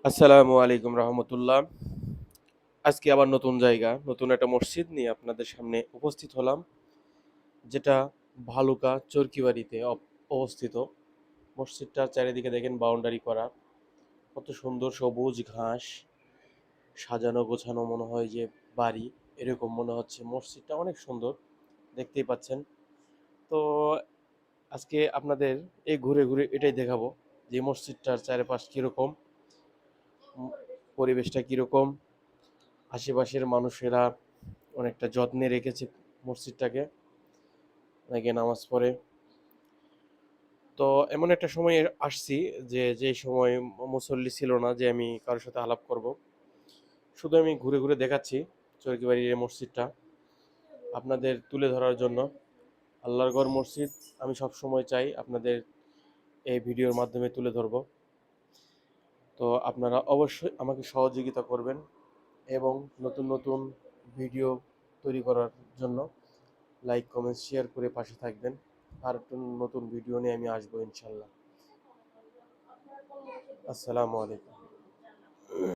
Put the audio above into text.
আসসালামু আলাইকুম রহমতুল্লাহ। আজকে আবার নতুন জায়গা, নতুন একটা মসজিদ নিয়ে আপনাদের সামনে উপস্থিত হলাম, যেটা ভালুকা চরকিবাড়িতে অবস্থিত। মসজিদটার চারিদিকে দেখেন বাউন্ডারি করা, কত সুন্দর সবুজ ঘাস, সাজানো গোছানো, মনে হয় যে বাড়ি, এরকম মনে হচ্ছে। মসজিদটা অনেক সুন্দর, দেখতেই পাচ্ছেন। তো আজকে আপনাদের এই ঘুরে ঘুরে এটাই দেখাবো যে মসজিদটার চারপাশ কীরকম, পরিবেশটা কীরকম, আশেপাশের মানুষেরা অনেকটা যত্নে রেখেছে মসজিদটাকে, অনেকে নামাজ পড়ে। তো এমন একটা সময় আসছি যে সময় মুসল্লি ছিল না যে আমি কারোর সাথে আলাপ করব, শুধু আমি ঘুরে ঘুরে দেখাচ্ছি চরকিবাড়ির এই মসজিদটা আপনাদের তুলে ধরার জন্য। আল্লাহর ঘর মসজিদ আমি সব সময় চাই আপনাদের এই ভিডিওর মাধ্যমে তুলে ধরব। তো আপনারা অবশ্যই আমাকে সহযোগিতা করবেন এবং নতুন নতুন ভিডিও তৈরি করার জন্য লাইক কমেন্ট শেয়ার করে পাশে থাকবেন। আর একটু নতুন ভিডিও নিয়ে আমি আসবো ইনশাল্লাহ। আসসালামু আলাইকুম।